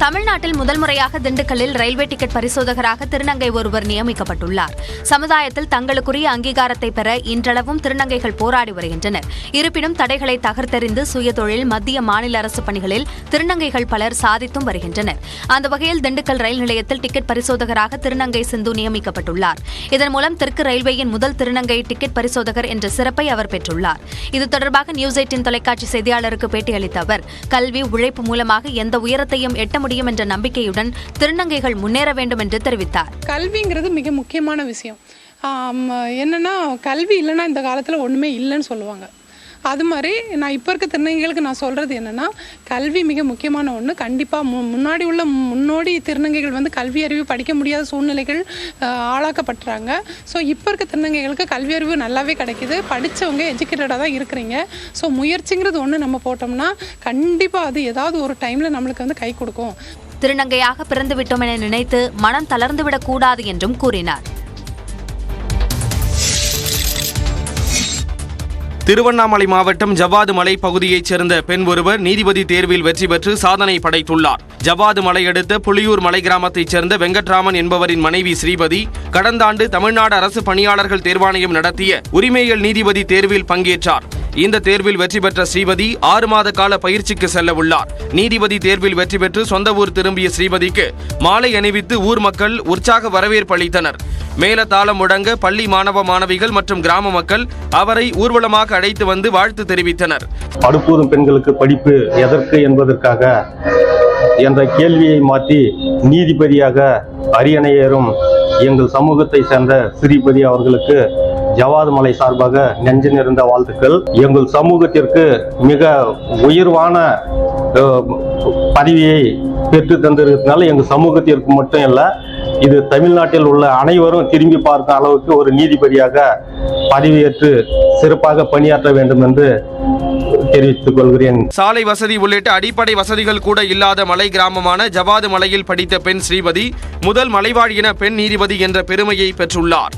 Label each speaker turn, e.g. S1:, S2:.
S1: தமிழ்நாட்டில் முதல் முறையாக திண்டுக்கல்லில் ரயில்வே டிக்கெட் பரிசோதகராக திருநங்கை ஒருவர் நியமிக்கப்பட்டுள்ளார். சமுதாயத்தில் தங்களுக்குரிய அங்கீகாரத்தை பெற இன்றளவும் திருநங்கைகள் போராடி வருகின்றனர். இருப்பினும் தடைகளை தகர்த்தெறிந்து சுயதொழில், மத்திய மாநில அரசு பணிகளில் திருநங்கைகள் பலர் சாதித்தும் வருகின்றனர். அந்த வகையில் திண்டுக்கல் ரயில் நிலையத்தில் டிக்கெட் பரிசோதகராக திருநங்கை சிந்து நியமிக்கப்பட்டுள்ளார். இதன் மூலம் தெற்கு ரயில்வேயின் முதல் திருநங்கை டிக்கெட் பரிசோதகர் என்ற சிறப்பை அவர் பெற்றுள்ளார். இது தொடர்பாக நியூஸ் 18 தொலைக்காட்சி செய்தியாளருக்கு பேட்டியளித்த அவர், கல்வி, உழைப்பு மூலமாக எந்த உயரத்தையும் எட்ட முடியும் என்ற நம்பிக்கையுடன் திருநங்கைகள் முன்னேற வேண்டும் என்று தெரிவித்தார்.
S2: கல்விங்கிறது மிக முக்கியமான விஷயம். என்னன்னா, கல்வி இல்லைன்னா இந்த காலத்தில் ஒன்றுமே இல்லைன்னு சொல்லுவாங்க. அது மாதிரி நான் இப்போ இருக்க திருநங்கைகளுக்கு நான் சொல்கிறது என்னென்னா, கல்வி மிக முக்கியமான ஒன்று. கண்டிப்பாக முன்னோடி திருநங்கைகள் வந்து கல்வி அறிவு படிக்க முடியாத சூழ்நிலைகள் ஆளாக்கப்பட்டுறாங்க. ஸோ இப்போ இருக்க திருநங்கைகளுக்கு கல்வி அறிவு நல்லாவே கிடைக்கிது. படித்தவங்க எஜுகேட்டடாக தான் இருக்கிறீங்க. ஸோ முயற்சிங்கிறது ஒன்று நம்ம போட்டோம்னா கண்டிப்பாக அது ஏதாவது ஒரு டைமில் நம்மளுக்கு வந்து கை கொடுக்கும்.
S1: திருநங்கையாக பிறந்துவிட்டோம் என நினைத்து மனம் தளர்ந்துவிடக் கூடாது என்றும் கூறினார்.
S3: திருவண்ணாமலை மாவட்டம் ஜவ்வாது மலை பகுதியைச் சேர்ந்த பெண் ஒருவர் நீதிபதி தேர்வில் வெற்றி பெற்று சாதனை படைத்துள்ளார். ஜவ்வாது மலை அடுத்த புலியூர் மலை கிராமத்தைச் சேர்ந்த வெங்கட்ராமன் என்பவரின் மனைவி ஸ்ரீபதி கடந்த ஆண்டு தமிழ்நாடு அரசு பணியாளர்கள் தேர்வாணையம் நடத்திய உரிமையியல் நீதிபதி தேர்வில் பங்கேற்றார். இந்த தேர்வில் வெற்றி பெற்ற ஸ்ரீபதி 6 மாத கால பயிற்சிக்கு செல்ல உள்ளார். நீதிபதி தேர்வில் வெற்றி பெற்று சொந்த ஊர் திரும்பிய ஸ்ரீபதிக்கு மாலை அணிவித்து ஊர் மக்கள் உற்சாக வரவேற்பு அளித்தனர். மேலதாளம் முழங்க பள்ளி மாணவ மாணவிகள் மற்றும் கிராம மக்கள் அவரை ஊர்வலமாக அழைத்து வந்து வாழ்த்து தெரிவித்தனர்.
S4: அடுப்பூதும் பெண்களுக்கு படிப்பு எதற்கு என்பதற்காக என்ற கேள்வியை மாற்றி நீதிபதியாக அரியணை ஏறும் எங்கள் சமூகத்தை சேர்ந்த ஸ்ரீபதி அவர்களுக்கு ஜவ்வாது மலை சார்பாக நெஞ்சு நிறைந்த வாழ்த்துக்கள். எங்கள் சமூகத்திற்கு மிக உயர்வான பதவியை பெற்று தந்திருக்கிறதுனால எங்கள் சமூகத்திற்கு மட்டும் இல்லை, இது தமிழ்நாட்டில் உள்ள அனைவரும் திரும்பி பார்க்கும் அளவுக்கு ஒரு நீதிபதியாக பதவியேற்று சிறப்பாக பணியாற்ற வேண்டும் என்று தெரிவித்துக் கொள்கிறேன்.
S3: சாலை வசதி உள்ளிட்ட அடிப்படை வசதிகள் கூட இல்லாத மலை கிராமமான ஜவ்வாது மலையில் படித்த பெண் ஸ்ரீபதி முதல் மலைவாழ் இன பெண் நீதிபதி என்ற பெருமையை பெற்றுள்ளார்.